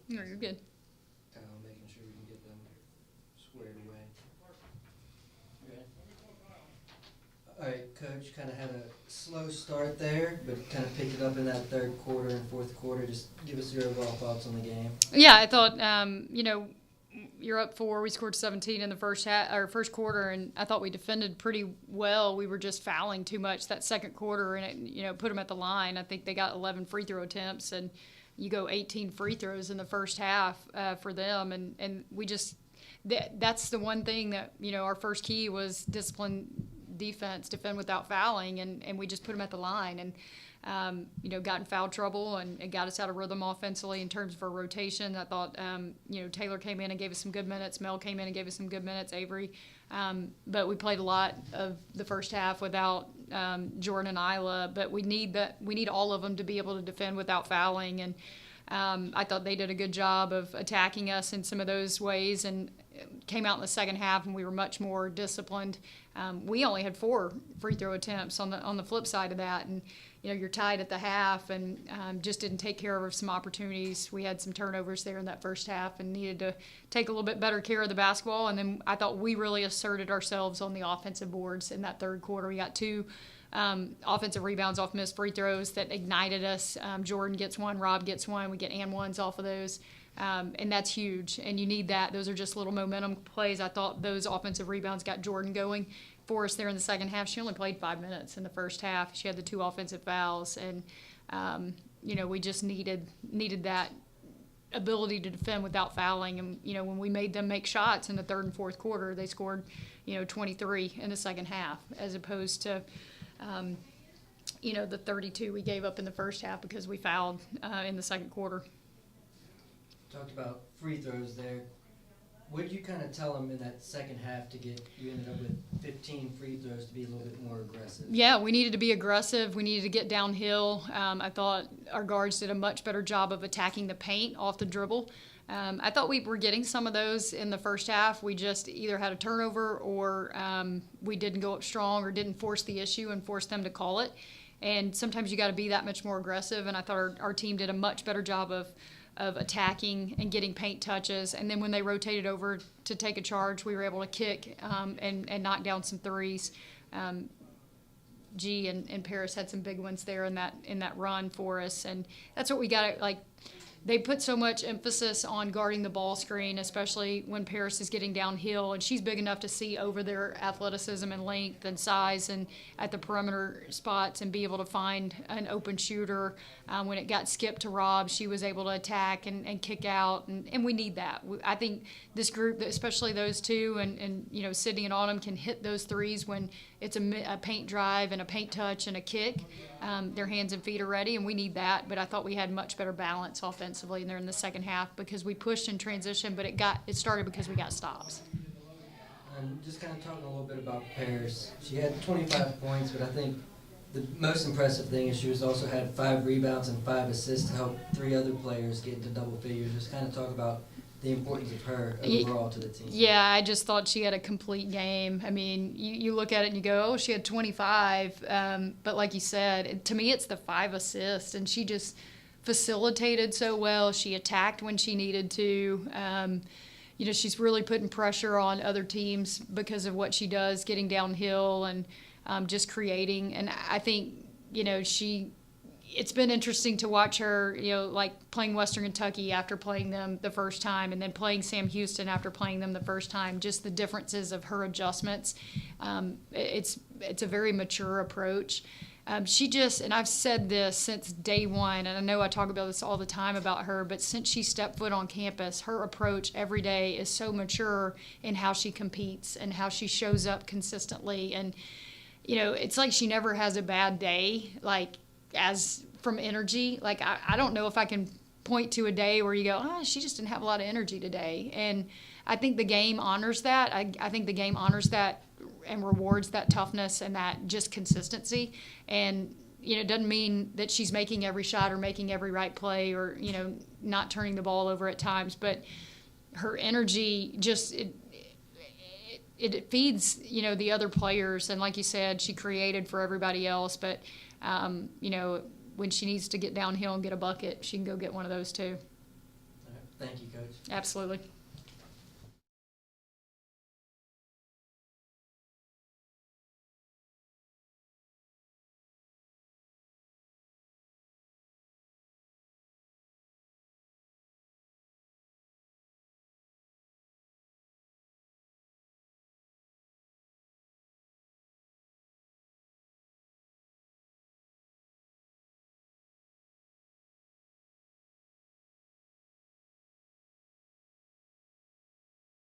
No, you're good. Making sure we can get them squared away. Okay. All right, Coach, kind of had a slow start there, but kind of picked it up in that third quarter and fourth quarter. Just give us your overall thoughts on the game. Yeah, I thought, you're up 4. We scored 17 in the first quarter, and I thought we defended pretty well. We were just fouling too much that second quarter, and it put them at the line. I think they got 11 free throw attempts, and you go 18 free throws in the first half for them, and we just that's the one thing that our first key was discipline defense, defend without fouling, and we just put them at the line, and got in foul trouble, and it got us out of rhythm offensively in terms of our rotation. I thought, Taylor came in and gave us some good minutes. Mel came in and gave us some good minutes. Avery. But we played a lot of the first half without Jordan and Isla. But we need all of them to be able to defend without fouling. And I thought they did a good job of attacking us in some of those ways, and came out in the second half and we were much more disciplined. We only had 4 free throw attempts on the flip side of that, and you're tied at the half, and just didn't take care of some opportunities. We had some turnovers there in that first half and needed to take a little bit better care of the basketball. And then I thought we really asserted ourselves on the offensive boards in that third quarter. We got 2 offensive rebounds off missed free throws that ignited us. Jordan gets 1, Rob gets 1. We get and ones off of those. And that's huge, and you need that. Those are just little momentum plays. I thought those offensive rebounds got Jordan going for us there in the second half. She only played 5 minutes in the first half. She had the 2 offensive fouls, and we just needed that ability to defend without fouling. And when we made them make shots in the third and fourth quarter, they scored 23 in the second half, as opposed to the 32 we gave up in the first half because we fouled in the second quarter. Talked about free throws there. What did you kind of tell them in that second half to get you ended up with 15 free throws to be a little bit more aggressive? Yeah, we needed to be aggressive. We needed to get downhill. I thought our guards did a much better job of attacking the paint off the dribble. I thought we were getting some of those in the first half. We just either had a turnover or we didn't go up strong or didn't force the issue and force them to call it. And sometimes you got to be that much more aggressive, and I thought our team did a much better job of attacking and getting paint touches. And then when they rotated over to take a charge, we were able to kick and knock down some threes. G and Paris had some big ones there in that run for us, and that's what we got. They put so much emphasis on guarding the ball screen, especially when Paris is getting downhill, and she's big enough to see over their athleticism and length and size and at the perimeter spots and be able to find an open shooter. When it got skipped to Rob, she was able to attack and kick out, and we need that. I think this group, especially those 2, and Sydney and Autumn can hit those threes when it's a paint drive and a paint touch and a kick. Their hands and feet are ready, and we need that. But I thought we had much better balance offensively there in the second half because we pushed in transition, but it started because we got stops. And just kind of talking a little bit about Paris. She had 25 points, but I think the most impressive thing is she also had 5 rebounds and 5 assists to help 3 other players get into double figures. Just kind of talk about the importance of her overall to the team. Yeah, I just thought she had a complete game. I mean, you look at it and you go, oh, she had 25. But like you said, to me it's the 5 assists, and she just facilitated so well. She attacked when she needed to. She's really putting pressure on other teams because of what she does, getting downhill and just creating. And I think, it's been interesting to watch her, like playing Western Kentucky after playing them the first time, and then playing Sam Houston after playing them the first time, just the differences of her adjustments. It's a very mature approach. And I've said this since day one, and I know I talk about this all the time about her, but since she stepped foot on campus, her approach every day is so mature in how she competes and how she shows up consistently. And, it's like she never has a bad day, as from energy. I don't know if I can point to a day where you go, she just didn't have a lot of energy today. And I think the game honors that. I think the game honors that and rewards that toughness and that just consistency. And, it doesn't mean that she's making every shot or making every right play or, not turning the ball over at times. But her energy just it feeds, the other players. And like you said, she created for everybody else. But, when she needs to get downhill and get a bucket, she can go get one of those too. Thank you, Coach. Absolutely.